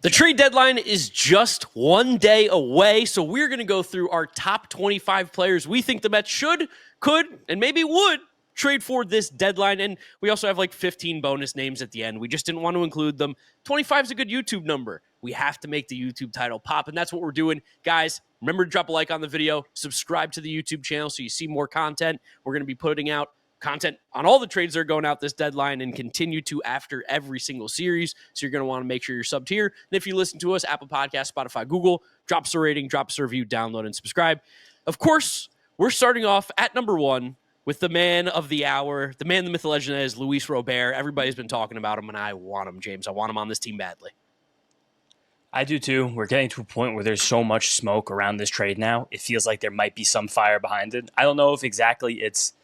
The trade deadline is just one day away, so we're going to go through our top 25 players we think the Mets should, could, and maybe would trade for this deadline. And we also have like 15 bonus names at the end. We just didn't want to include them. 25 is a good YouTube number. We have to make the YouTube title pop, and that's what we're doing. Guys, remember to drop a like on the video, subscribe to the YouTube channel so you see more content. We're going to be putting out content on all the trades that are going out this deadline and continue to after every single series. So you're going to want to make sure you're subbed here. And if you listen to us, Apple Podcasts, Spotify, Google, drop us a rating, drop us a review, download, and subscribe. Of course, we're starting off at number 1 with the man of the hour, the man, the myth, the legend that is Luis Robert. Everybody's been talking about him, and I want him, James. I want him on this team badly. I do too. We're getting to a point where there's so much smoke around this trade now. It feels like there might be some fire behind it. I don't know if exactly it's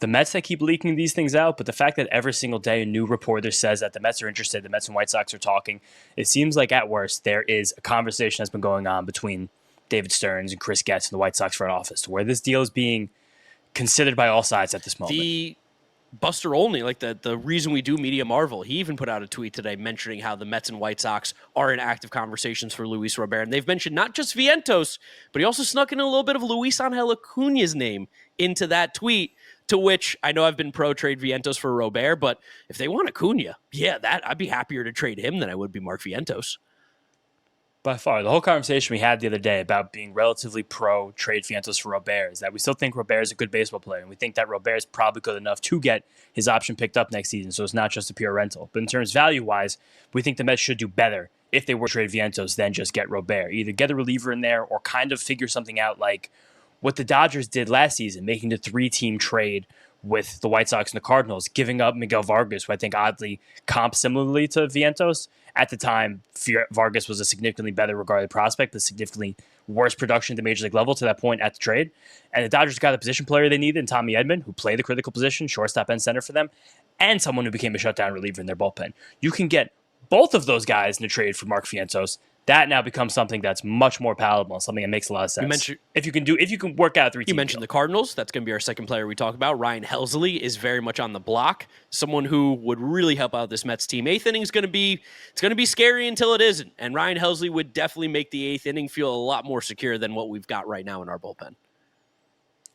the Mets that keep leaking these things out, but the fact that every single day a new reporter says that the Mets are interested, the Mets and White Sox are talking, it seems like at worst there is a conversation that's been going on between David Stearns and Chris Getz in the White Sox front office to where this deal is being considered by all sides at this moment. The Buster Olney, like the reason we do Media Marvel, he even put out a tweet today mentioning how the Mets and White Sox are in active conversations for Luis Robert. And they've mentioned not just Vientos, but he also snuck in a little bit of Luis Angel Acuna's name into that tweet, to which I know I've been pro-trade Vientos for Robert, but if they want Acuna, yeah, I'd be happier to trade him than I would be Mark Vientos. By far, the whole conversation we had the other day about being relatively pro-trade Vientos for Robert is that we still think Robert is a good baseball player, and we think that Robert is probably good enough to get his option picked up next season, so it's not just a pure rental. But in terms value-wise, we think the Mets should do better if they were to trade Vientos than just get Robert. Either get a reliever in there or kind of figure something out like what the Dodgers did last season, making the 3-team trade with the White Sox and the Cardinals, giving up Miguel Vargas, who I think oddly comps similarly to Vientos. At the time, Vargas was a significantly better regarded prospect, but significantly worse production at the major league level to that point at the trade. And the Dodgers got a position player they needed in Tommy Edman, who played the critical position, shortstop and center for them, and someone who became a shutdown reliever in their bullpen. You can get both of those guys in a trade for Mark Vientos. That now becomes something that's much more palatable, something that makes a lot of sense. If you can work out 3 teams. You mentioned the Cardinals. That's going to be our second player we talk about. Ryan Helsley is very much on the block. Someone who would really help out this Mets team. 8th inning is going to be scary until it isn't. And Ryan Helsley would definitely make the 8th inning feel a lot more secure than what we've got right now in our bullpen.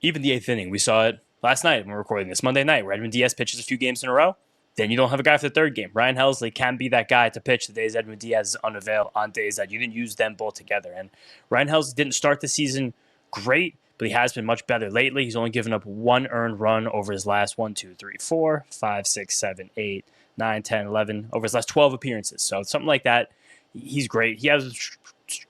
Even the 8th inning, we saw it last night when we're recording this Monday night, where Edwin Diaz pitches a few games in a row. Then you don't have a guy for the 3rd game. Ryan Helsley can be that guy to pitch the days Edwin Diaz is unavailable on days that you didn't use them both together. And Ryan Helsley didn't start the season great, but he has been much better lately. He's only given up 1 earned run over his last 1, 2, 3, 4, 5, 6, 7, 8, 9, 10, 11, over his last 12 appearances. So something like that, he's great. He has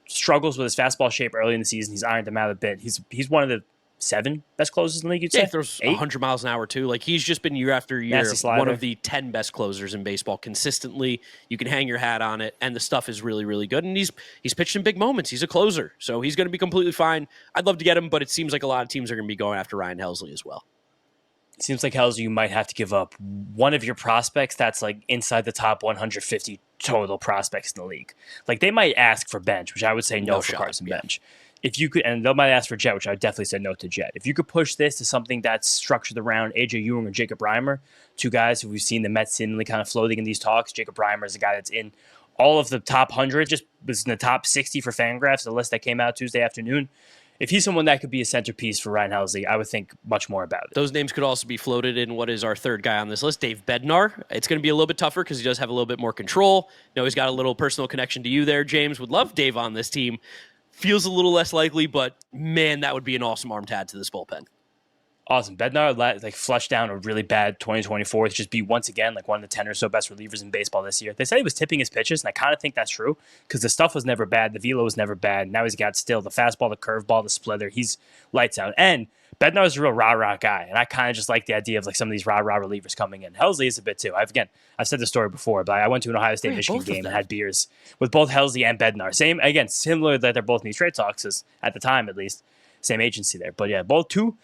struggles with his fastball shape early in the season. He's ironed them out a bit. He's one of the 7 best closers in the league, you'd say? Yeah, he throws 100 miles an hour, too. Like, he's just been year after year one of the 10 best closers in baseball consistently. You can hang your hat on it, and the stuff is really, really good. And he's pitched in big moments. He's a closer, so he's going to be completely fine. I'd love to get him, but it seems like a lot of teams are going to be going after Ryan Helsley as well. It seems like Helsley, you might have to give up one of your prospects that's like inside the top 150 total prospects in the league. Like, they might ask for bench, which I would say no for Carson Bench. If you could, and they might ask for Jet, which I would definitely say no to Jet. If you could push this to something that's structured around AJ Ewing or Jacob Reimer, 2 guys who we've seen the Mets seemingly kind of floating in these talks. Jacob Reimer is a guy that's in all of the top 100, just was in the top 60 for Fangraphs, the list that came out Tuesday afternoon. If he's someone that could be a centerpiece for Ryan Helsley, I would think much more about it. Those names could also be floated in what is our 3rd guy on this list, Dave Bednar. It's going to be a little bit tougher because he does have a little bit more control. You know, he's got a little personal connection to you there, James. Would love Dave on this team. Feels a little less likely, but man, that would be an awesome arm to add to this bullpen. Awesome. Bednar flushed down a really bad 2024 to just be once again like one of the 10 or so best relievers in baseball this year. They said he was tipping his pitches, and I kind of think that's true because the stuff was never bad. The velo was never bad. Now he's got still the fastball, the curveball, the splitter. He's lights out. And Bednar is a real rah-rah guy, and I kind of just like the idea of like some of these rah-rah relievers coming in. Helsley is a bit too. I've said the story before, but I went to an Ohio State-Michigan game and had beers with both Helsley and Bednar. Similar that they're both in these trade talks, as at the time at least, same agency there. But yeah, both two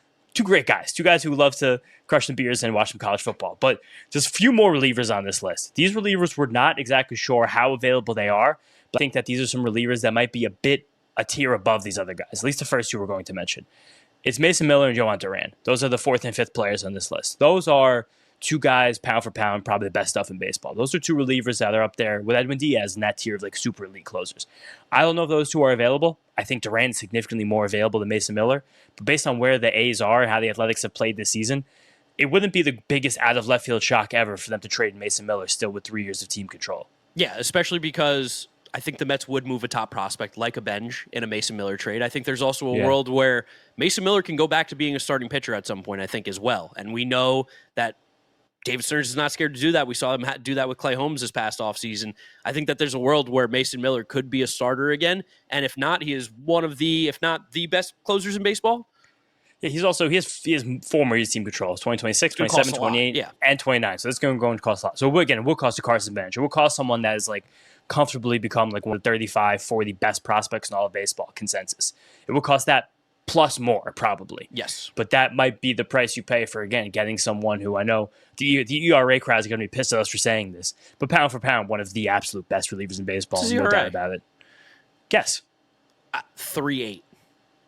great guys. 2 guys who love to crush some beers and watch some college football. But just a few more relievers on this list. These relievers, we're not exactly sure how available they are, but I think that these are some relievers that might be a tier above these other guys, at least the first 2 we're going to mention. It's Mason Miller and Johan Duran. Those are the 4th and 5th players on this list. Those are two guys, pound for pound, probably the best stuff in baseball. Those are two relievers that are up there with Edwin Diaz in that tier of like super elite closers. I don't know if those two are available. I think Duran is significantly more available than Mason Miller. But based on where the A's are and how the Athletics have played this season, it wouldn't be the biggest out of left field shock ever for them to trade Mason Miller still with 3 years of team control. Yeah, especially because I think the Mets would move a top prospect like a Benj in a Mason Miller trade. I think there's also a world where Mason Miller can go back to being a starting pitcher at some point, I think, as well. And we know that David Stearns is not scared to do that. We saw him do that with Clay Holmes this past offseason. I think that there's a world where Mason Miller could be a starter again. And if not, he is one of the, if not the best closers in baseball. Yeah, he has 4 more years team controls, 2026, 27, 28, and 29. So that's going to cost a lot. So again, it will cost a Carson Bench. It will cost someone that is like comfortably become like one of the 35, 40 best prospects in all of baseball consensus. It will cost that plus more, probably. Yes. But that might be the price you pay for, again, getting someone who I know the ERA crowds are going to be pissed at us for saying this, but pound for pound, one of the absolute best relievers in baseball. No doubt about it. Guess. 3.8.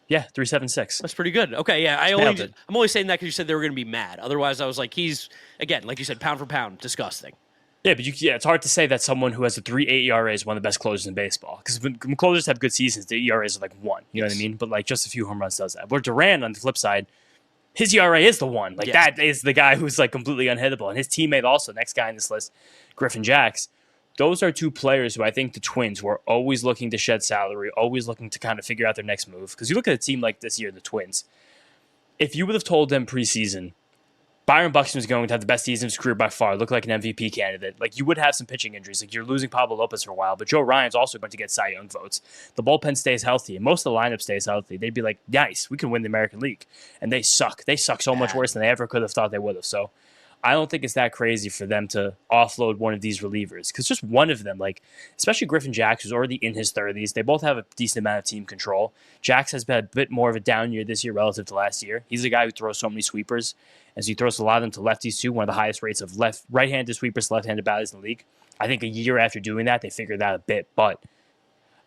Yeah, 3.76. That's pretty good. Okay, yeah. I'm only saying that because you said they were going to be mad. Otherwise, I was like, he's, again, like you said, pound for pound, disgusting. Yeah, but it's hard to say that someone who has a 3.8 ERA is one of the best closers in baseball. Because when closers have good seasons, the ERAs are like 1. You know what I mean? But like just a few home runs does that. Where Duran, on the flip side, his ERA is the 1. Like that is the guy who's like completely unhittable. And his teammate also, next guy on this list, Griffin Jax. Those are two players who I think the Twins were always looking to shed salary, always looking to kind of figure out their next move. Because you look at a team like this year, the Twins, if you would have told them preseason, Byron Buxton was going to have the best season of his career by far, look like an MVP candidate. Like, you would have some pitching injuries. Like, you're losing Pablo Lopez for a while, but Joe Ryan's also going to get Cy Young votes. The bullpen stays healthy, and most of the lineup stays healthy. They'd be like, nice, we can win the American League. And they suck. They suck so much worse than they ever could have thought they would have. So I don't think it's that crazy for them to offload one of these relievers. Because just one of them, like, especially Griffin Jax, who's already in his 30s, they both have a decent amount of team control. Jax has been a bit more of a down year this year relative to last year. He's a guy who throws so many sweepers, as he throws a lot of them to lefties too, one of the highest rates of right-handed sweepers to left-handed batters in the league. I think a year after doing that, they figured that a bit. But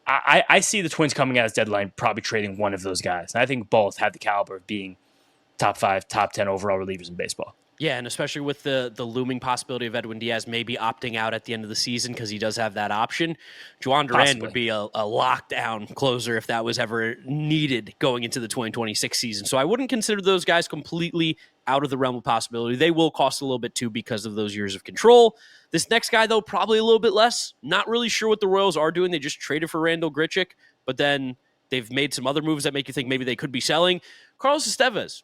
I see the Twins coming out as deadline probably trading one of those guys. And I think both have the caliber of being top 5, top 10 overall relievers in baseball. Yeah, and especially with the looming possibility of Edwin Diaz maybe opting out at the end of the season because he does have that option. Juan Duran would be a lockdown closer if that was ever needed going into the 2026 season. So I wouldn't consider those guys completely out of the realm of possibility. They will cost a little bit too because of those years of control. This next guy, though, probably a little bit less. Not really sure what the Royals are doing. They just traded for Randall Grichuk, but then they've made some other moves that make you think maybe they could be selling. Carlos Estevez.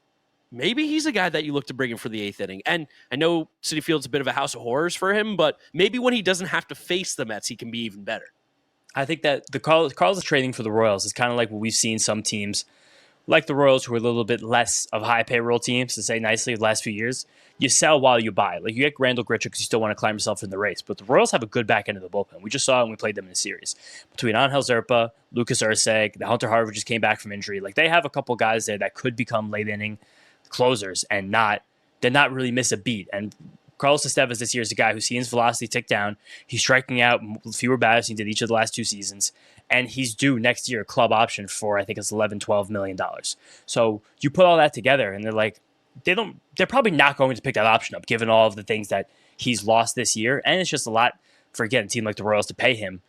Maybe he's a guy that you look to bring in for the 8th inning. And I know Citi Field's a bit of a house of horrors for him, but maybe when he doesn't have to face the Mets, he can be even better. I think that the Carlos trading for the Royals is kind of like what we've seen some teams, like the Royals, who are a little bit less of high payroll teams, to say nicely, the last few years. You sell while you buy. Like, you get Randall Grichuk because you still want to climb yourself in the race. But the Royals have a good back end of the bullpen. We just saw it when we played them in a series. Between Angel Zerpa, Lucas Urseg, the Hunter Harvey just came back from injury. Like, they have a couple guys there that could become late inning closers and did not really miss a beat. And Carlos Estevez this year is a guy who's seen his velocity tick down. He's striking out fewer batters than he did each of the last 2 seasons. And he's due next year a club option for, I think it's $11-12 million. So you put all that together and they're like, they're probably not going to pick that option up given all of the things that he's lost this year. And it's just a lot for, again, a team like the Royals to pay him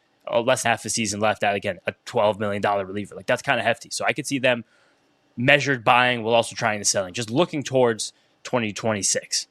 less than half the season left at, again, a $12 million reliever. Like, that's kind of hefty. So I could see them measured buying while also trying to selling, just looking towards 2026.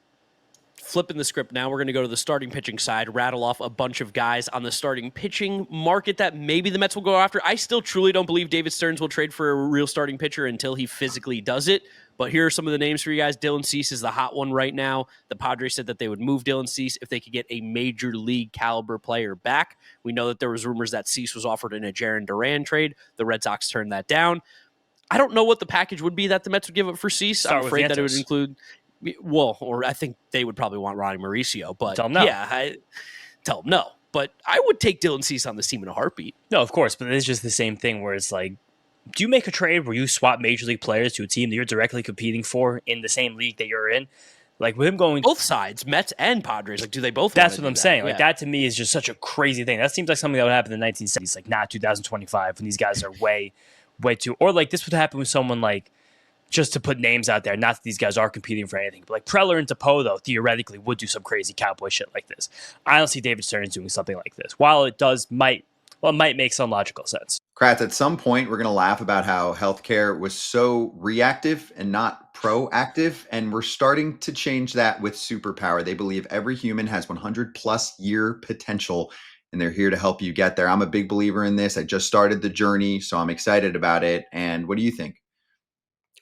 Flipping the script now, we're going to go to the starting pitching side, rattle off a bunch of guys on the starting pitching market that maybe the Mets will go after. I still truly don't believe David Stearns will trade for a real starting pitcher until he physically does it. But here are some of the names for you guys. Dylan Cease is the hot one right now. The Padres said that they would move Dylan Cease if they could get a major league caliber player back. We know that there was rumors that Cease was offered in a Jarren Duran trade. The Red Sox turned that down. I don't know what the package would be that the Mets would give up for Cease. I'm afraid that it would include, or I think they would probably want Ronnie Mauricio, but tell him no. Tell him no. But I would take Dylan Cease on this team in a heartbeat. No, of course, but it's just the same thing where it's like, do you make a trade where you swap major league players to a team that you're directly competing for in the same league that you're in? Like, with him going both sides, Mets and Padres, like, do they both? That's what I'm saying. Like, that to me is just such a crazy thing. That seems like something that would happen in the 1970s, like not 2025, when these guys are way too. Or like this would happen with someone like just to put names out there, not that these guys are competing for anything, but like Preller and Depoe, though, theoretically would do some crazy cowboy shit like this. I don't see David Stearns doing something like this. While it might make some logical sense. Kratz, at some point, we're going to laugh about how healthcare was so reactive and not proactive. And we're starting to change that with Superpower. They believe every human has 100+ year potential, and they're here to help you get there. I'm a big believer in this. I just started the journey, so I'm excited about it. And what do you think?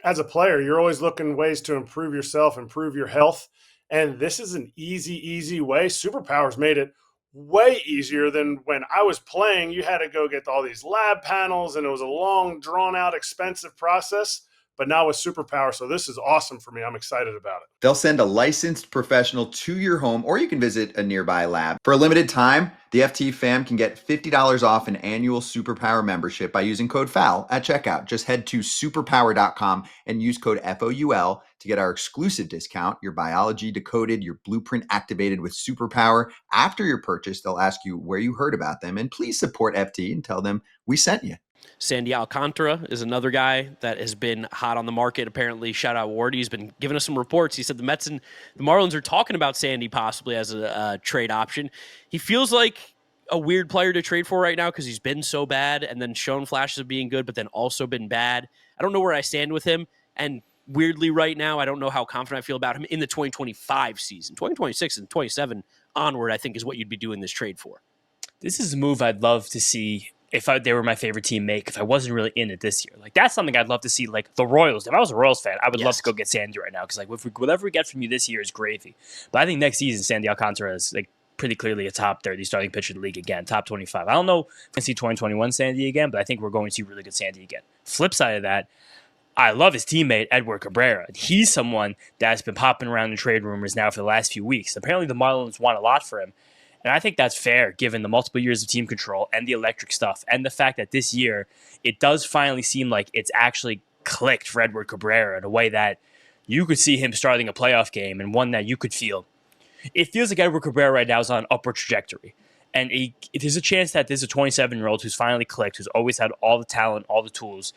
As a player, you're always looking ways to improve yourself, improve your health. And this is an easy way. Superpowers made it way easier than when I was playing. You had to go get all these lab panels, and it was a long, drawn-out, expensive process. But now with Superpower, so this is awesome for me. I'm excited about it. They'll send a licensed professional to your home, or you can visit a nearby lab. For a limited time, the FT fam can get $50 off an annual Superpower membership by using code FOUL at checkout. Just head to superpower.com and use code FOUL to get our exclusive discount. Your biology decoded, your blueprint activated with Superpower. After your purchase, they'll ask you where you heard about them, and please support FT and tell them we sent you. Sandy Alcantara is another guy that has been hot on the market. Apparently, shout out Ward. He's been giving us some reports. He said the Mets and the Marlins are talking about Sandy possibly as a trade option. He feels like a weird player to trade for right now because he's been so bad and then shown flashes of being good, but then also been bad. I don't know where I stand with him. And weirdly right now, I don't know how confident I feel about him in the 2025 season. 2026 and 27 onward, I think, is what you'd be doing this trade for. This is a move I'd love to see if they were my favorite team make, if I wasn't really in it this year. Like, that's something I'd love to see, like the Royals. If I was a Royals fan, I would love to go get Sandy right now because, like, whatever we get from you this year is gravy. But I think next season, Sandy Alcantara is, like, pretty clearly a top 30 starting pitcher in the league again, top 25. I don't know if we're going to see 2021 Sandy again, but I think we're going to see really good Sandy again. Flip side of that, I love his teammate, Edward Cabrera. He's someone that's been popping around in trade rumors now for the last few weeks. Apparently, the Marlins want a lot for him. And I think that's fair given the multiple years of team control and the electric stuff and the fact that this year it does finally seem like it's actually clicked for Edward Cabrera in a way that you could see him starting a playoff game and one that you could feel. It feels like Edward Cabrera right now is on an upward trajectory. And there's a chance that there's a 27-year-old who's finally clicked, who's always had all the talent, all the tools,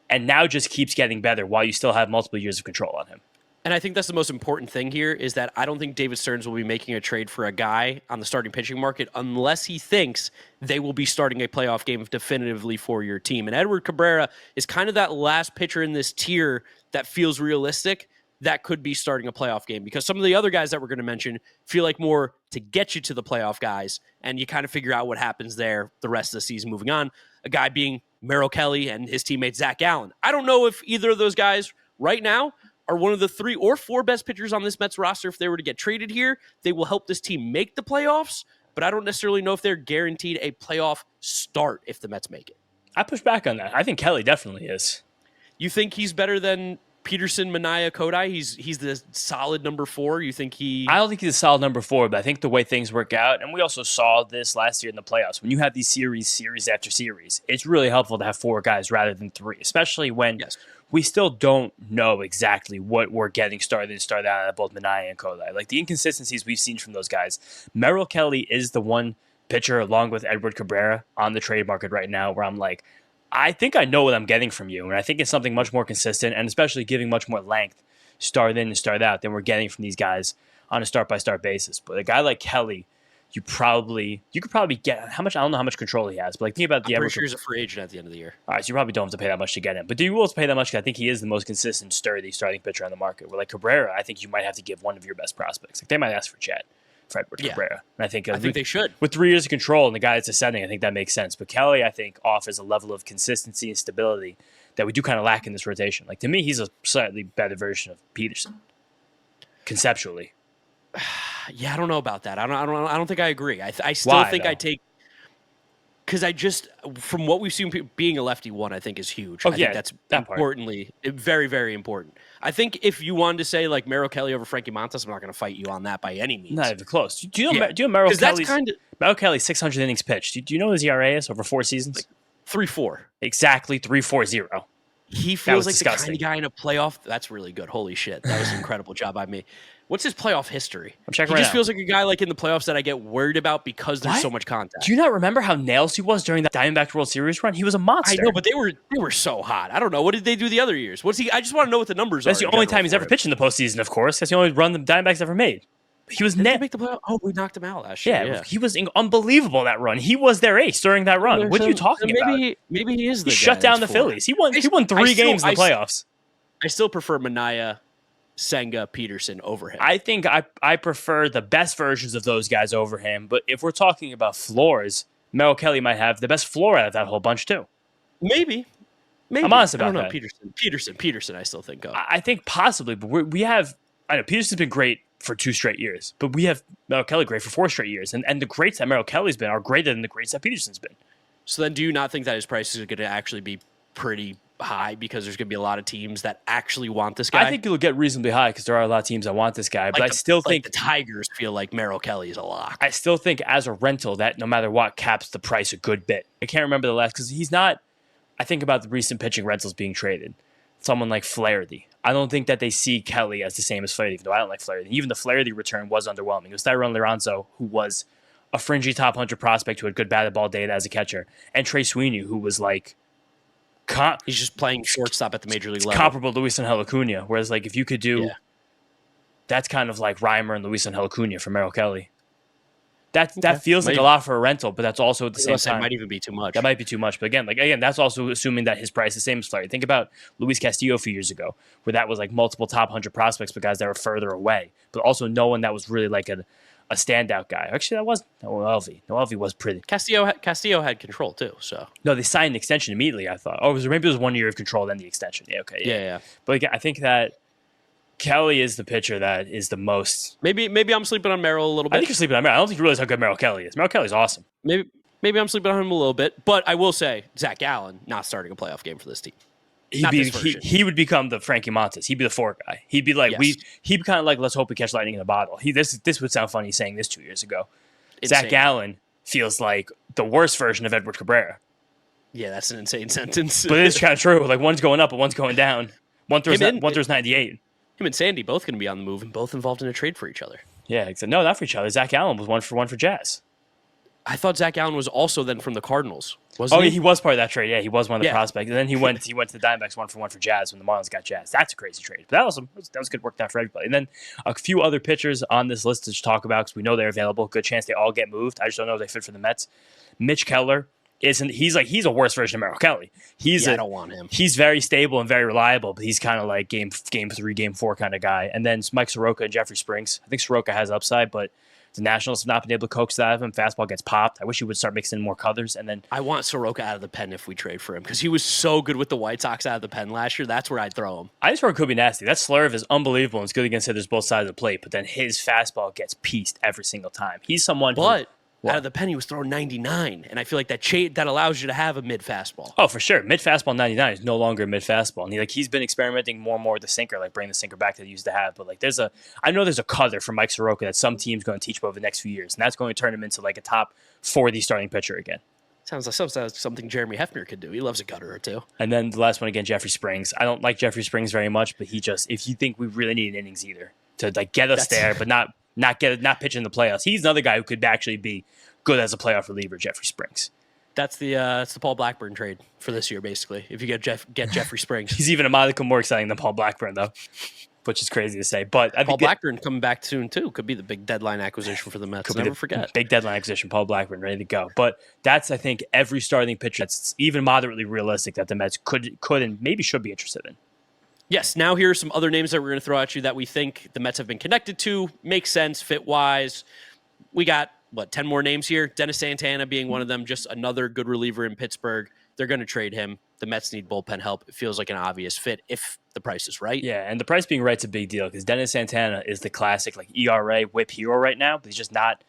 and now just keeps getting better while you still have multiple years of control on him. And I think that's the most important thing here is that I don't think David Stearns will be making a trade for a guy on the starting pitching market unless he thinks they will be starting a playoff game definitively for your team. And Edward Cabrera is kind of that last pitcher in this tier that feels realistic that could be starting a playoff game because some of the other guys that we're going to mention feel like more to get you to the playoff guys, and you kind of figure out what happens there the rest of the season moving on. A guy being Merrill Kelly and his teammate Zach Gallen. I don't know if either of those guys right now are one of the 3 or 4 best pitchers on this Mets roster. If they were to get traded here, they will help this team make the playoffs, but I don't necessarily know if they're guaranteed a playoff start if the Mets make it. I push back on that. I think Kelly definitely is. You think he's better than Peterson, Manaea, Kodai? He's the solid number 4. You think he... I don't think he's a solid number 4, but I think the way things work out, and we also saw this last year in the playoffs, when you have these series after series, it's really helpful to have 4 guys rather than 3, especially when we still don't know exactly what we're getting started and started out of both Manaea and Kodai. Like, the inconsistencies we've seen from those guys. Merrill Kelly is the one pitcher, along with Edward Cabrera, on the trade market right now where I'm like, I think I know what I'm getting from you, and I think it's something much more consistent and especially giving much more length, start in and start out, than we're getting from these guys on a start-by-start basis. But a guy like Kelly, you could probably get how much? I don't know how much control he has, but like think about the. I'm pretty sure he's a free agent at the end of the year. All right, so you probably don't have to pay that much to get him, but do you will have to pay that much? Because I think he is the most consistent, sturdy starting pitcher on the market. Where like Cabrera, I think you might have to give one of your best prospects. Like they might ask for Chet, for Edward Cabrera, and I think they should. With 3 years of control and the guy that's ascending, I think that makes sense. But Kelly, I think, offers a level of consistency and stability that we do kind of lack in this rotation. Like to me, he's a slightly better version of Peterson, conceptually. Yeah, I don't know about that. I don't think I agree. I still think I take because I just from what we've seen, being a lefty one, I think is huge. I think that's importantly very, very important. I think if you wanted to say like Merrill Kelly over Frankie Montas, I'm not going to fight you on that by any means. Not even close. Do you know Merrill Kelly's 600 innings pitched? Do you know his ERA is over 4 seasons? Like 3.4. Exactly 3.40. He feels like disgusting. The kind of guy in a playoff. That's really good. Holy shit. That was an incredible job by me. What's his playoff history? I'm checking He right just now. feels like a guy like in the playoffs that I get worried about because there's What? so much contact. Do you not remember how nails he was during that Diamondback World Series run? He was a monster. I know, but they were so hot. I don't know. What did they do the other years? What's he? I just want to know what the numbers That's are. the only time he's ever pitched in the postseason, of course. That's the only run the Diamondbacks ever made. He was Did they make the playoff? Oh, we knocked him out last year. yeah, he was unbelievable in that run. He was their ace during that run. What are you talking about? Maybe he is the He guy shut down the that's Phillies. He won 3 I still- games in the playoffs. I still prefer Manaea, Senga, Peterson over him. I think I prefer the best versions of those guys over him. But if we're talking about floors, Merrill Kelly might have the best floor out of that whole bunch too. Maybe. I'm honest about I don't know. that. Peterson. I still think of. I think possibly, but we have. I know Peterson's been great for 2 straight years, but we have Merrill Kelly great for 4 straight years, and the greats that Merrill Kelly's been are greater than the greats that Peterson's been. So then, do you not think that his price is going to actually be pretty high because there's going to be a lot of teams that actually want this guy? I think it'll get reasonably high because there are a lot of teams that want this guy, but I still think the Tigers feel like Merrill Kelly is a lock. I still think as a rental that no matter what caps the price a good bit. I can't remember the last because he's not. I think about the recent pitching rentals being traded. Someone like Flaherty. I don't think that they see Kelly as the same as Flaherty, even though I don't like Flaherty. Even the Flaherty return was underwhelming. It was Tyrone Lorenzo, who was a fringy top 100 prospect who had good batted ball data as a catcher, and Trey Sweeney, who was like he's just playing shortstop at the major league level. comparable to Luis Angel Acuna. Whereas, like, if you could do, that's kind of like Reimer and Luis Angel Acuna for Merrill Kelly. That feels like a lot for a rental, but that's also at the same time. It might even be too much. That might be too much. But again, that's also assuming that his price is the same as Flaherty. Think about Luis Castillo a few years ago, where that was like multiple top 100 prospects, but guys that were further away. But also no one that was really like a standout guy. Actually, that was Noelvi. Noelvi was pretty. Castillo had control too. So no, they signed an extension immediately. I thought. Maybe it was 1 year of control, then the extension. Yeah, okay. Yeah. But again, I think that Kelly is the pitcher that is the most. Maybe I'm sleeping on Merrill a little bit. I think you're sleeping on Merrill. I don't think you realize how good Merrill Kelly is. Merrill Kelly's awesome. Maybe I'm sleeping on him a little bit, but I will say Zach Gallen not starting a playoff game for this team. He would become the Frankie Montas. He'd be the 4 guy. He'd be like he'd be kind of like, let's hope we catch lightning in a bottle. This would sound funny saying this 2 years ago. Insane. Zach Gallen feels like the worst version of Edward Cabrera. Yeah, that's an insane sentence. But it's kind of true. Like one's going up and one's going down. One throws 98. Him and Sandy both going to be on the move and both involved in a trade for each other. Yeah, except no, not for each other. Zach Allen was 1 for Jazz. I thought Zach Allen was also then from the Cardinals. Wasn't he? He was part of that trade. Yeah, he was one of the prospects. And then he went to the Diamondbacks 1 for Jazz when the Marlins got Jazz. That's a crazy trade. But that was good work out for everybody. And then a few other pitchers on this list to talk about because we know they're available. Good chance they all get moved. I just don't know if they fit for the Mets. Mitch Keller. He's a worse version of Merrill Kelly. I don't want him. He's very stable and very reliable, but he's kind of like game 3, game 4 kind of guy. And then Mike Soroka and Jeffrey Springs. I think Soroka has upside, but the Nationals have not been able to coax that out of him. Fastball gets popped. I wish he would start mixing in more colors. And then I want Soroka out of the pen if we trade for him because he was so good with the White Sox out of the pen last year. That's where I'd throw him. I just heard it could be nasty. That slurve is unbelievable and it's good against hitters both sides of the plate, but then his fastball gets pieced every single time. He's someone out of the pen, he was throwing 99, and I feel like that allows you to have a mid fastball. Oh, for sure. Mid fastball 99 is no longer a mid fastball, and he's been experimenting more and more with the sinker, like bringing the sinker back that he used to have. But like, I know there's a cutter for Mike Soroka that some team's going to teach over the next few years, and that's going to turn him into like a top 40 starting pitcher again. Sounds like something Jeremy Hefner could do. He loves a gutter or two. And then the last one again, Jeffrey Springs. I don't like Jeffrey Springs very much, but if you think we really need an innings eater to like get us there, but not pitch in the playoffs, he's another guy who could actually be good as a playoff reliever, Jeffrey Springs. That's the Paul Blackburn trade for this year, basically. If you get Jeffrey Springs, he's even a modicum more exciting than Paul Blackburn, though, which is crazy to say. But I Paul Blackburn coming back soon too could be the big deadline acquisition for the Mets. Never forget, big deadline acquisition. Paul Blackburn ready to go. But that's I think every starting pitcher that's even moderately realistic that the Mets could and maybe should be interested in. Yes. Now here are some other names that we're going to throw at you that we think the Mets have been connected to. Makes sense fit wise. We got 10 more names here? Dennis Santana being one of them, just another good reliever in Pittsburgh. They're going to trade him. The Mets need bullpen help. It feels like an obvious fit if the price is right. Yeah, and the price being right's a big deal because Dennis Santana is the classic like ERA whip hero right now, but he's just not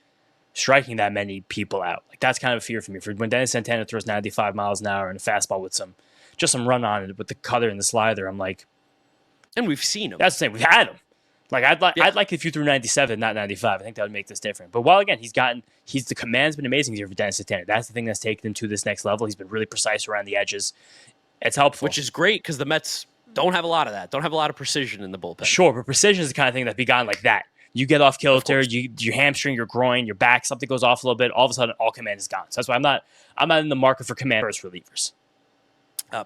striking that many people out. Like that's kind of a fear for me. For when Dennis Santana throws 95 miles an hour and a fastball with some run on it with the cutter and the slider, I'm like, and we've seen him. That's the thing. We've had him. Like I'd like if you threw 97, not 95. I think that would make this different. But while again, the command's been amazing here for Dennis Santana. That's the thing that's taken him to this next level. He's been really precise around the edges. It's helpful, which is great because the Mets don't have a lot of that. Don't have a lot of precision in the bullpen. Sure, but precision is the kind of thing that be gone like that. You get off kilter, your hamstring, your groin, your back, something goes off a little bit. All of a sudden, all command is gone. So that's why I'm not in the market for command first relievers.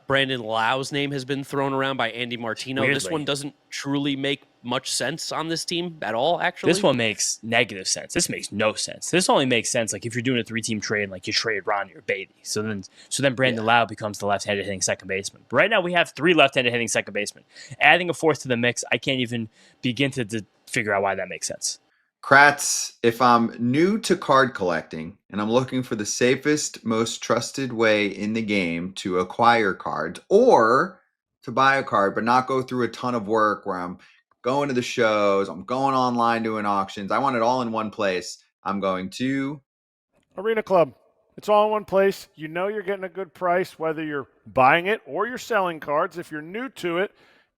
Brandon Lau's name has been thrown around by Andy Martino. Weirdly. This one doesn't truly make much sense on this team at all, actually. This one makes negative sense. This makes no sense. This only makes sense like if you're doing a 3-team trade, like you trade Ronnie or Beatty. So then Brandon Lau becomes the left-handed hitting second baseman. But right now we have 3 left-handed hitting second basemen. Adding a fourth to the mix, I can't even begin to figure out why that makes sense. Kratz, if I'm new to card collecting and I'm looking for the safest, most trusted way in the game to acquire cards or to buy a card, but not go through a ton of work where I'm going to the shows, I'm going online doing auctions, I want it all in one place, I'm going to Arena Club. It's all in one place. You know you're getting a good price, whether you're buying it or you're selling cards. If you're new to it,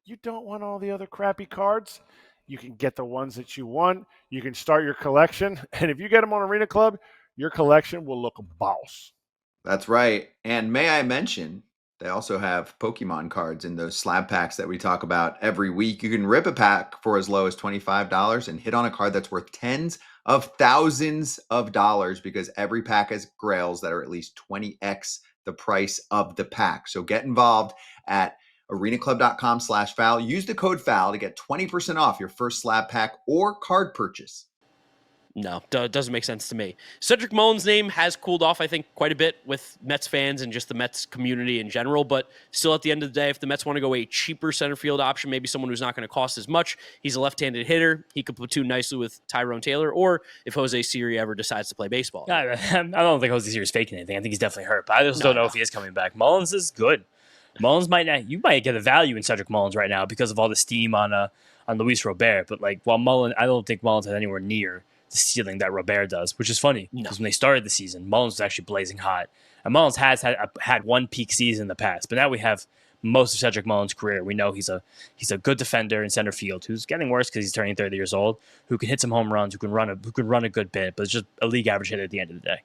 you don't want all the other crappy cards. You can get the ones that you want. You can start your collection. And if you get them on Arena Club, your collection will look a boss. That's right. And may I mention, they also have Pokemon cards in those slab packs that we talk about every week. You can rip a pack for as low as $25 and hit on a card that's worth tens of thousands of dollars because every pack has grails that are at least 20x the price of the pack. So get involved at arenaclub.com/foul. Use the code FOUL to get 20% off your first slab pack or card purchase. No, it doesn't make sense to me. Cedric Mullins' name has cooled off, I think, quite a bit with Mets fans and just the Mets community in general. But still, at the end of the day, if the Mets want to go a cheaper center field option, maybe someone who's not going to cost as much, he's a left-handed hitter. He could platoon nicely with Tyrone Taylor, or if Jose Siri ever decides to play baseball. I don't think Jose Siri is faking anything. I think he's definitely hurt. But I just don't know if he is coming back. Mullins is good. Mullins you might get a value in Cedric Mullins right now because of all the steam on Luis Robert. But I don't think Mullins has anywhere near the ceiling that Robert does, which is funny because when they started the season, Mullins was actually blazing hot. And Mullins has had one peak season in the past, but now we have most of Cedric Mullins' career. We know he's a good defender in center field who's getting worse because he's turning 30 years old, who can hit some home runs, who can run a good bit, but it's just a league average hitter at the end of the day.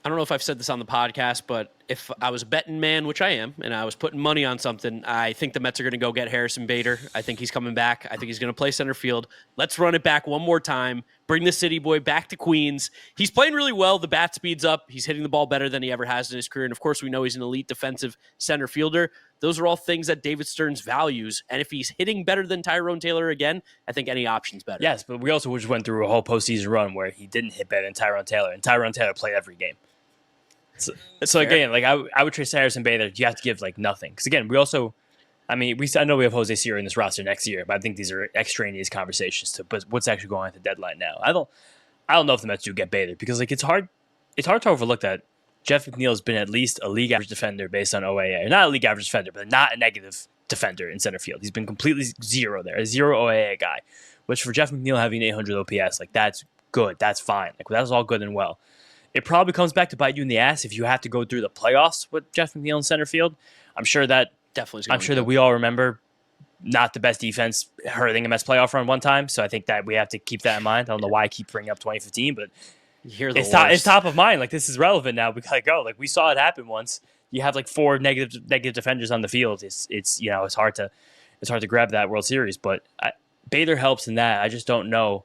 I don't know if I've said this on the podcast, but if I was a betting man, which I am, and I was putting money on something, I think the Mets are going to go get Harrison Bader. I think he's coming back. I think he's going to play center field. Let's run it back one more time. Bring the city boy back to Queens. He's playing really well. The bat speed's up. He's hitting the ball better than he ever has in his career. And, of course, we know he's an elite defensive center fielder. Those are all things that David Stearns values. And if he's hitting better than Tyrone Taylor again, I think any option's better. Yes, but we also just went through a whole postseason run where he didn't hit better than Tyrone Taylor, and Tyrone Taylor played every game. So again, I would trade Harrison Bader. You have to give nothing because again, I know we have Jose Siri in this roster next year, but I think these are extraneous conversations but what's actually going on at the deadline now? I don't know if the Mets do get Bader because it's hard to overlook that Jeff McNeil has been at least a league average defender based on OAA, not a league average defender, but not a negative defender in center field. He's been completely zero there, a zero OAA guy, which for Jeff McNeil having 800 OPS, that's good, that's fine, that's all good and well. It probably comes back to bite you in the ass if you have to go through the playoffs with Jeff McNeil in center field. I'm sure that we all remember not the best defense hurting a Mets playoff run one time. So I think that we have to keep that in mind. I don't know why I keep bringing up 2015, but it's top of mind. This is relevant now. We gotta go. We saw it happen once. You have 4 negative defenders on the field. It's hard to grab that World Series. But Bader helps in that. I just don't know.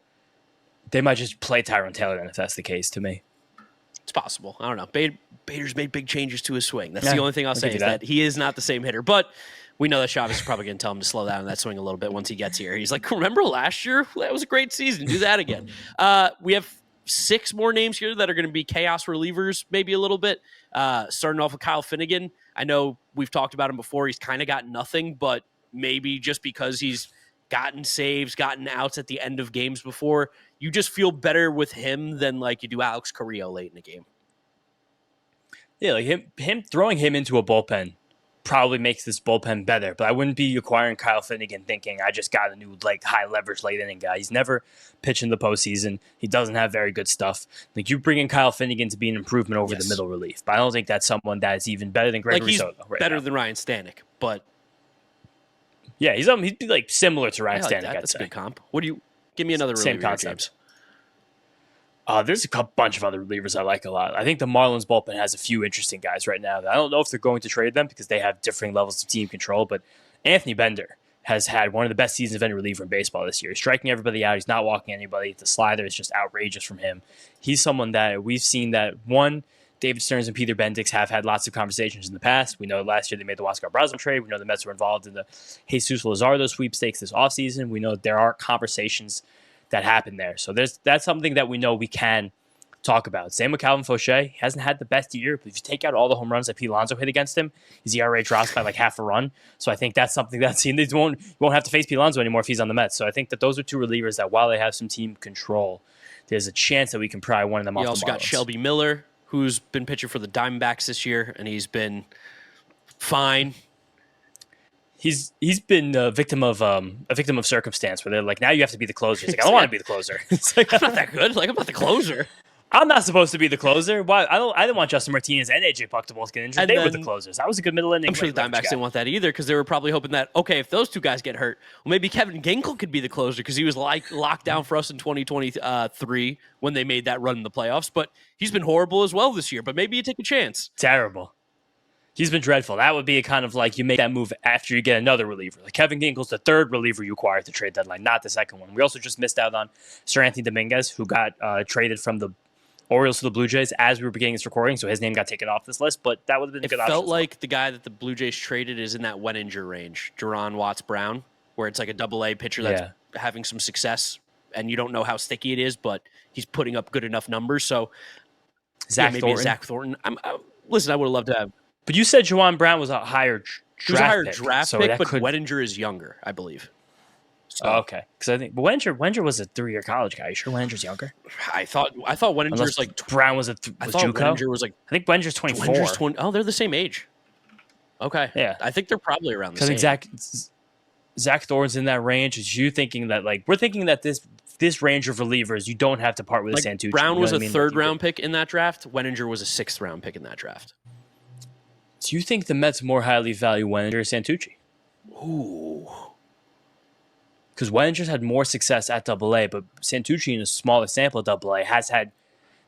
They might just play Tyrone Taylor then if that's the case to me. It's possible. I don't know. Bader's made big changes to his swing. That's the only thing I'll say is that he is not the same hitter. But we know that Chavez is probably going to tell him to slow down that swing a little bit once he gets here. He's like, remember last year? That was a great season. Do that again. We have 6 more names here that are going to be chaos relievers maybe a little bit. Starting off with Kyle Finnegan. I know we've talked about him before. He's kind of got nothing, but maybe just because he's gotten saves, gotten outs at the end of games before, you just feel better with him than you do Alex Carrillo late in the game. Yeah, him throwing him into a bullpen probably makes this bullpen better, but I wouldn't be acquiring Kyle Finnegan thinking I just got a new high leverage late inning guy. He's never pitched in the postseason. He doesn't have very good stuff. You bring in Kyle Finnegan to be an improvement over the middle relief, but I don't think that's someone that is even better than Gregory Soto. Better than Ryan Stanek, but yeah, he'd be similar to Ryan Stanek. That's a good comp. What do you give me another reliever? Same concept. There's a bunch of other relievers I like a lot. I think the Marlins bullpen has a few interesting guys right now. I don't know if they're going to trade them because they have differing levels of team control, but Anthony Bender has had one of the best seasons of any reliever in baseball this year. He's striking everybody out. He's not walking anybody. The slider is just outrageous from him. He's someone that we've seen that, one, David Stearns and Peter Bendix have had lots of conversations in the past. We know last year they made the Oscar Brasman trade. We know the Mets were involved in the Jesus Luzardo sweepstakes this offseason. We know there are conversations that happen there. So that's something that we know we can talk about. Same with Calvin Fauché. He hasn't had the best year, but if you take out all the home runs that Pete Alonso hit against him, his ERA drops by like half a run. So I think that's something that's you won't have to face Pete Alonso anymore if he's on the Mets. So I think that those are two relievers that while they have some team control, there's a chance that we can pry one of them off the Marlins. You also got Shelby Miller, who's been pitching for the Diamondbacks this year, and he's been fine. He's been a victim of circumstance where they're like, now you have to be the closer. He's like, I don't want to be the closer. It's like, I'm not that good. Like, I'm not the closer. I'm not supposed to be the closer. Why? I didn't want Justin Martinez and AJ Puck to both get injured. And they then, were the closers. That was a good middle inning. I'm sure the Diamondbacks didn't want that either because they were probably hoping that, okay, if those two guys get hurt, well, maybe Kevin Ginkel could be the closer because he was locked down for us in 2023 when they made that run in the playoffs. But he's been horrible as well this year. But maybe you take a chance. Terrible. He's been dreadful. That would be a kind of like you make that move after you get another reliever. Like Kevin Ginkel's the third reliever you acquire at the trade deadline, not the second one. We also just missed out on Sir Anthony Dominguez, who got traded from the Orioles to the Blue Jays as we were beginning this recording, so his name got taken off this list, but that would have been a good option. It felt like the guy that the Blue Jays traded is in that Wenninger range, Duran Watts-Brown, where it's like a double-A pitcher that's having some success, and you don't know how sticky it is, but he's putting up good enough numbers. So Zach Thornton. Listen, I would have loved to have. But you said Juwan Brown was a higher draft pick, but Wenninger is younger, I believe. So, okay, because I think Wenninger was a 3-year college guy. You sure Wenninger's younger? I thought Wenninger's like Brown was I thought Wenninger was like. I think Wenninger's 24. Wenninger's 20. Oh, they're the same age. Okay, yeah, I think they're probably around the same. I think Zach Thorne's in that range. Is you thinking that like we're thinking that this range of relievers you don't have to part with like Santucci. Brown was a third-round pick in that draft. Wenninger was a sixth-round pick in that draft. Do you think the Mets more highly value Wenninger or Santucci? Ooh. Because Wenninger's had more success at AA, but Santucci, in a smaller sample at AA, has had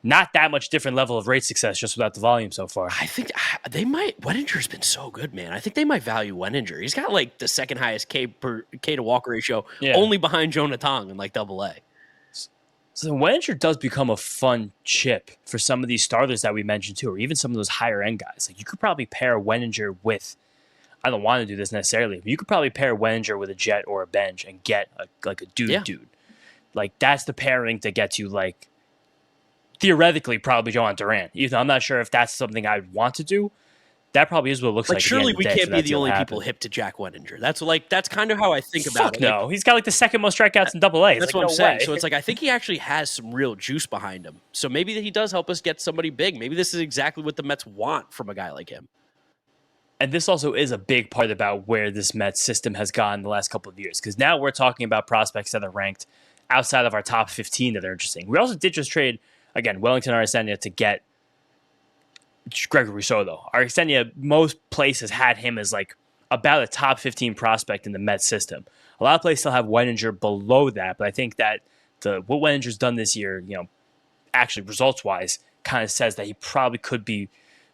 not that much different level of rate success just without the volume so far. I think they might. Wenninger's been so good, man. I think they might value Wenninger. He's got like the second highest K to walk ratio, only behind Jonah Tong in like AA. So Wenninger does become a fun chip for some of these starters that we mentioned too, or even some of those higher end guys. Like you could probably pair Wenninger with. I don't want to do this necessarily, but you could probably pair Wenninger with a Jet or a Bench and get a dude. Like that's the pairing to get you like theoretically probably Johan Duran. Even though I'm not sure if that's something I'd want to do. That probably is what it looks like. Surely we can't be the only people hip to Jack Wenninger. That's kind of how I think about it. No, he's got like the second most strikeouts in AA. That's what I'm saying. So it's like I think he actually has some real juice behind him. So maybe he does help us get somebody big. Maybe this is exactly what the Mets want from a guy like him. And this also is a big part about where this Mets system has gone the last couple of years. Because now we're talking about prospects that are ranked outside of our top 15 that are interesting. We also did just trade, again, Wellington Arcenia to get Gregory Soto. Arcenia, most places had him as like about a top 15 prospect in the Mets system. A lot of places still have Wenninger below that. But I think that what Wenninger's done this year, actually results-wise, kind of says that he probably could be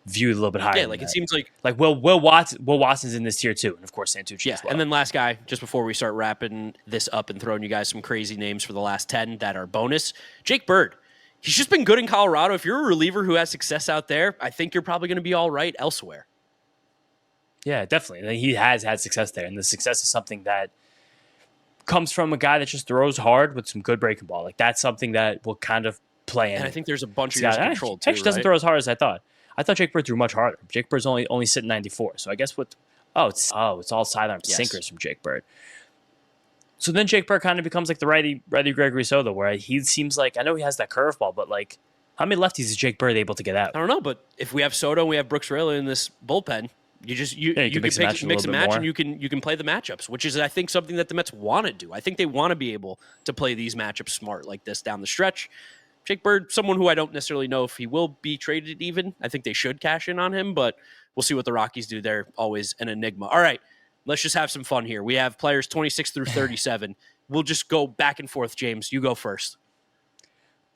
viewed a little bit higher. Yeah, like it seems like Will Watson's in this tier too, and of course Santucci as well. And then last guy, just before we start wrapping this up and throwing you guys some crazy names for the last 10 that are bonus, Jake Bird. He's just been good in Colorado. If you're a reliever who has success out there, I think you're probably going to be all right elsewhere. Yeah, definitely. He has had success there, and the success is something that comes from a guy that just throws hard with some good breaking ball. Like that's something that will kind of play in. And I think there's a bunch of years control too. Actually doesn't throw as hard as I thought. I thought Jake Bird threw much harder. Jake Bird's only sitting 94. So I guess it's all sidearm sinkers from Jake Bird. So then Jake Bird kind of becomes like the righty Gregory Soto, where he seems like, I know he has that curveball, but like how many lefties is Jake Bird able to get out? I don't know, but if we have Soto and we have Brooks Raley in this bullpen, you can mix and match and you can play the matchups, which is I think something that the Mets want to do. I think they want to be able to play these matchups smart like this down the stretch. Jake Bird, someone who I don't necessarily know if he will be traded even. I think they should cash in on him, but we'll see what the Rockies do. They're always an enigma. All right, let's just have some fun here. We have players 26 through 37. We'll just go back and forth, James. You go first.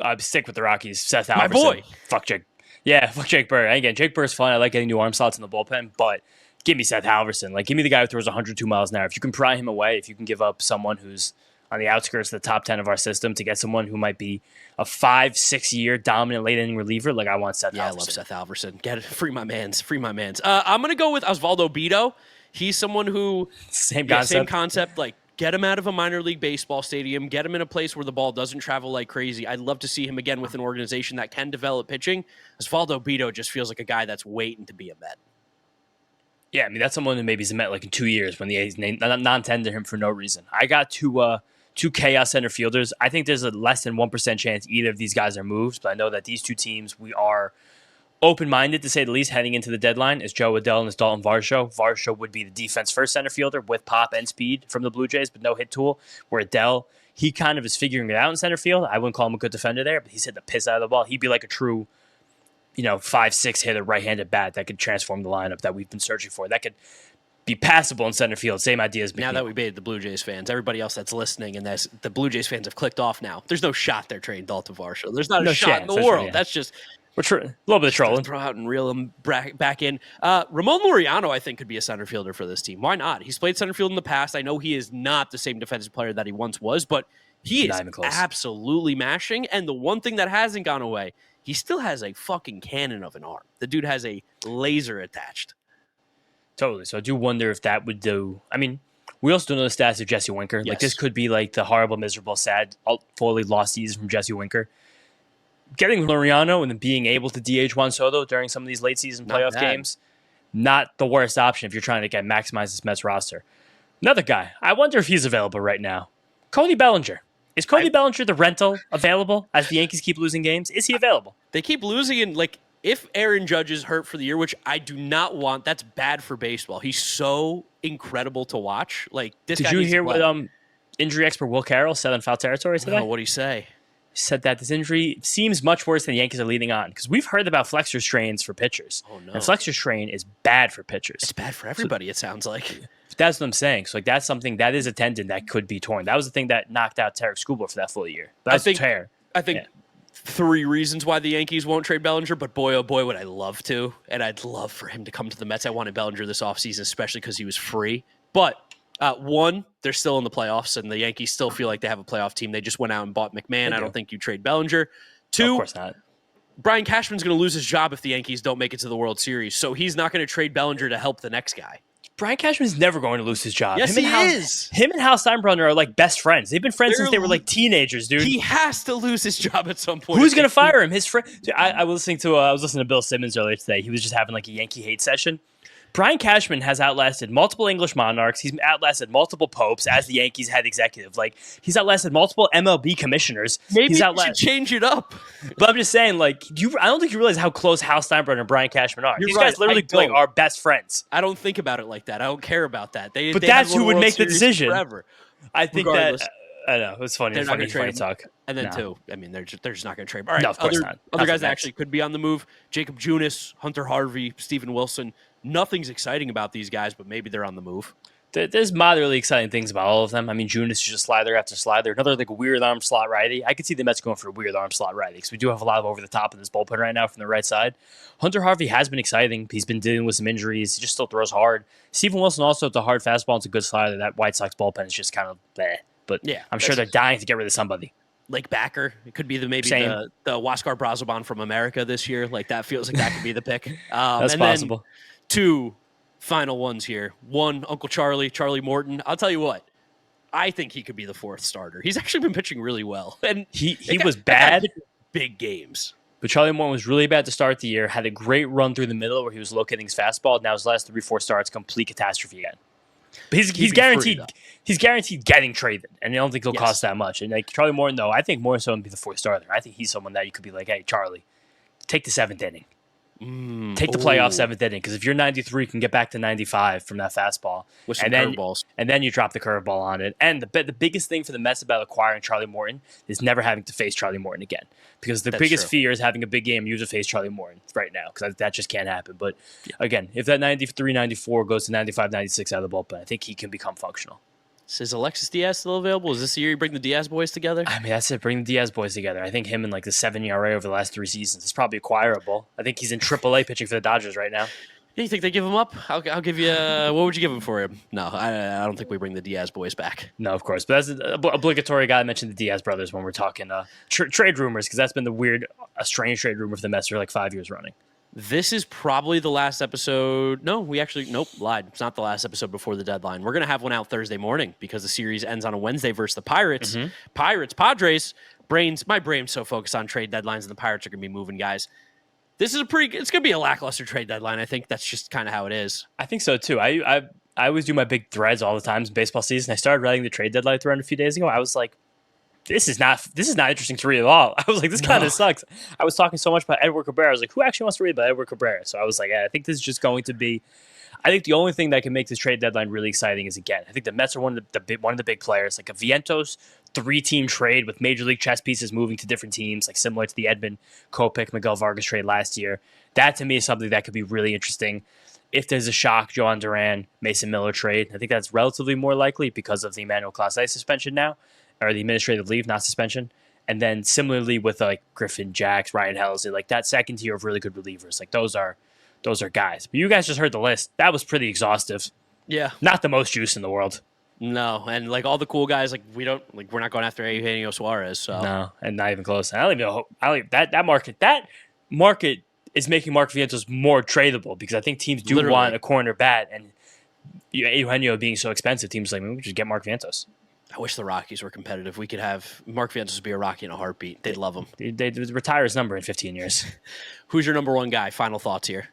I'd stick with the Rockies. Seth Alverson. My boy. Fuck Jake. Yeah, fuck Jake Bird. Again, Jake Bird's fun. I like getting new arm slots in the bullpen, but give me Seth Halverson. Like, give me the guy who throws 102 miles an hour. If you can pry him away, if you can give up someone who's on the outskirts of the top 10 of our system to get someone who might be a 5-6 year dominant late inning reliever, like I want Seth Halverson. Yeah, I love Seth Halverson. Get it. Free my mans. I'm going to go with Osvaldo Bido. He's someone who... Same concept. Same concept. Like, get him out of a minor league baseball stadium. Get him in a place where the ball doesn't travel like crazy. I'd love to see him again with an organization that can develop pitching. Osvaldo Bido just feels like a guy that's waiting to be a Met. Yeah, I mean, that's someone who maybe is a Met like in 2 years when the A's non-tender him for no reason. I got two chaos center fielders. I think there's a less than 1% chance either of these guys are moved, but I know that these two teams, we are open-minded, to say the least, heading into the deadline, is Joe Adell and is Dalton Varsho. Varsho would be the defense-first center fielder with pop and speed from the Blue Jays, but no hit tool, where Adell, he kind of is figuring it out in center field. I wouldn't call him a good defender there, but he's hitting the piss out of the ball. He'd be like a true 5-6 hitter, right-handed bat that could transform the lineup that we've been searching for. That could be passable in center field. Same idea as McNeil. Now that we baited the Blue Jays fans, everybody else that's listening, and the Blue Jays fans have clicked off now. There's no shot they're trading Dalton Varsho. There's not a shot in the world. Yeah. That's just... We're a little bit of trolling. Throw out and reel him back in. Ramon Laureano, I think, could be a center fielder for this team. Why not? He's played center field in the past. I know he is not the same defensive player that he once was, but he is absolutely mashing. And the one thing that hasn't gone away, he still has a fucking cannon of an arm. The dude has a laser attached. Totally. So I do wonder if that would do. I mean, we also don't know the stats of Jesse Winker. Yes. Like, this could be like the horrible, miserable, sad, fully lost season from Jesse Winker. Getting Laureano and then being able to DH Juan Soto during some of these late season playoff games, not the worst option if you're trying to maximize this Mets roster. Another guy, I wonder if he's available right now. Cody Bellinger. Is Cody Bellinger the rental available as the Yankees keep losing games? Is he available? They keep losing, and like, if Aaron Judge is hurt for the year, which I do not want, that's bad for baseball. He's so incredible to watch. Like, this guy. Did you hear what injury expert Will Carroll said on Foul Territory today? No, what did he say? He said that this injury seems much worse than the Yankees are leading on, because we've heard about flexor strains for pitchers. Oh, no. And flexor strain is bad for pitchers. It's bad for everybody, it sounds like. That's what I'm saying. So, like, that's something that is a tendon that could be torn. That was the thing that knocked out Tarek Skubal for that full year. That's a tear. I think 3 reasons why the Yankees won't trade Bellinger, but boy, oh boy, would I love to. And I'd love for him to come to the Mets. I wanted Bellinger this offseason, especially because he was free. But one, they're still in the playoffs, and the Yankees still feel like they have a playoff team. They just went out and bought McMahon. I don't think you trade Bellinger. 2, of course not. Brian Cashman's going to lose his job if the Yankees don't make it to the World Series, so he's not going to trade Bellinger to help the next guy. Brian Cashman's never going to lose his job. Yes, he is. Him and Hal Steinbrenner are like best friends. They've been friends since they were like teenagers, dude. He has to lose his job at some point. Who's going to fire him? His friend. I was listening to Bill Simmons earlier today. He was just having like a Yankee hate session. Brian Cashman has outlasted multiple English monarchs. He's outlasted multiple popes as the Yankees head executive. Like, he's outlasted multiple MLB commissioners. Maybe you should change it up. But I'm just saying, like, I don't think you realize how close Hal Steinbrenner and Brian Cashman are. These guys literally like are best friends. I don't think about it like that. I don't care about that. But that's who would make the decision. Forever. I think that. I know, it's funny. It's funny talk. And then no. they're just not going to trade. All right, no, of course not. Other guys that actually could be on the move: Jacob Junis, Hunter Harvey, Steven Wilson. Nothing's exciting about these guys, but maybe they're on the move. There's moderately exciting things about all of them. I mean, Junis is just slider after slider. Another like weird arm slot righty. I could see the Mets going for a weird arm slot righty because we do have a lot of over the top in this bullpen right now from the right side. Hunter Harvey has been exciting. He's been dealing with some injuries. He just still throws hard. Steven Wilson also with the hard fastball. It's a good slider. That White Sox bullpen is just kind of bleh. But yeah, I'm sure they're dying to get rid of somebody. Lake Backer. It could be the Huáscar Brazoban from America this year. Like, that feels like that could be the pick. That's possible. Then 2 final ones here. 1, Uncle Charlie Morton. I'll tell you what. I think he could be the 4th starter. He's actually been pitching really well. And he was bad. Big games. But Charlie Morton was really bad to start the year. Had a great run through the middle where he was locating his fastball. Now his last 3-4 starts, complete catastrophe again. But he's guaranteed. He's guaranteed getting traded, and I don't think he'll cost that much. And like Charlie Morton, though, I think more so would be the 4th starter. I think he's someone that you could be like, hey, Charlie, take the 7th inning. Take the playoff 7th inning, because if you're 93, you can get back to 95 from that fastball. With some curveballs. And then you drop the curveball on it. And the biggest thing for the Mets about acquiring Charlie Morton is never having to face Charlie Morton again. Because the biggest fear is having a big game, you have to face Charlie Morton right now, because that just can't happen. But again, if that 93, 94 goes to 95, 96 out of the bullpen, I think he can become functional. Is Alexis Diaz still available? Is this the year you bring the Diaz boys together? I mean, that's it. Bring the Diaz boys together. I think him and like the 7 ERA over the last 3 seasons is probably acquirable. I think he's in AAA pitching for the Dodgers right now. You think they give him up? I'll give you. What would you give him for him? No, I don't think we bring the Diaz boys back. No, of course. But that's an obligatory. Got to mention the Diaz brothers when we're talking trade rumors, because that's been a strange trade rumor for the Mets for like 5 years running. This is probably the last episode. No, lied. It's not the last episode before the deadline. We're going to have one out Thursday morning because the series ends on a Wednesday versus the Pirates. Padres, my brain's so focused on trade deadlines, and the Pirates are going to be moving guys. This is it's going to be a lackluster trade deadline. I think that's just kind of how it is. I think so too. I always do my big threads all the time in baseball season. I started writing the trade deadline thread a few days ago. I was like, this is not interesting to read at all. I was like, this kind of sucks. I was talking so much about Edward Cabrera. I was like, who actually wants to read about Edward Cabrera? So I was like, I think this is just going to be. I think the only thing that can make this trade deadline really exciting is, again, I think the Mets are one of the big players, like a Vientos 3-team trade with major league chess pieces moving to different teams, like similar to the Edmund Kopech, Miguel Vargas trade last year. That to me is something that could be really interesting. If there's a shock, Joan Duran, Mason Miller trade, I think that's relatively more likely because of the Emmanuel Clase suspension now, or the administrative leave, not suspension. And then similarly with like Griffin, Jax, Ryan Helsley, like that second tier of really good relievers, like those are guys. But you guys just heard the list. That was pretty exhaustive. Yeah. Not the most juice in the world. No, and like all the cool guys, like we're not going after Eugenio Suarez. So no, and not even close. I don't even know. That market is making Mark Vientos more tradable because I think teams do want a corner bat, and Eugenio being so expensive, teams like, maybe we just get Mark Vientos. I wish the Rockies were competitive. We could have Mark Vientos be a Rocky in a heartbeat. They'd love him. They'd retire his number in 15 years. Who's your number one guy? Final thoughts here.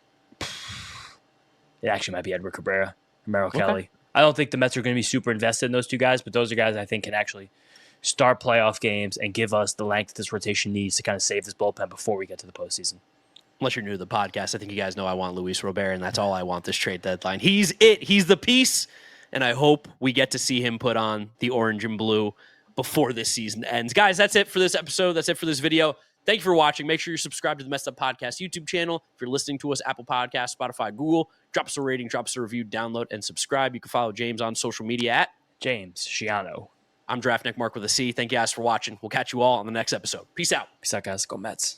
It actually might be Edward Cabrera, Merrill Kelly. I don't think the Mets are going to be super invested in those two guys, but those are guys I think can actually start playoff games and give us the length this rotation needs to kind of save this bullpen before we get to the postseason. Unless you're new to the podcast, I think you guys know I want Luis Robert, and that's all I want this trade deadline. He's it. He's the piece, and I hope we get to see him put on the orange and blue before this season ends. Guys, that's it for this episode. That's it for this video. Thank you for watching. Make sure you're subscribed to the Messed Up Podcast YouTube channel. If you're listening to us, Apple Podcasts, Spotify, Google, drop us a rating, drop us a review, download, and subscribe. You can follow James on social media at James Schiano. I'm Draft Nick Mark with a C. Thank you guys for watching. We'll catch you all on the next episode. Peace out. Peace out, guys. Go Mets.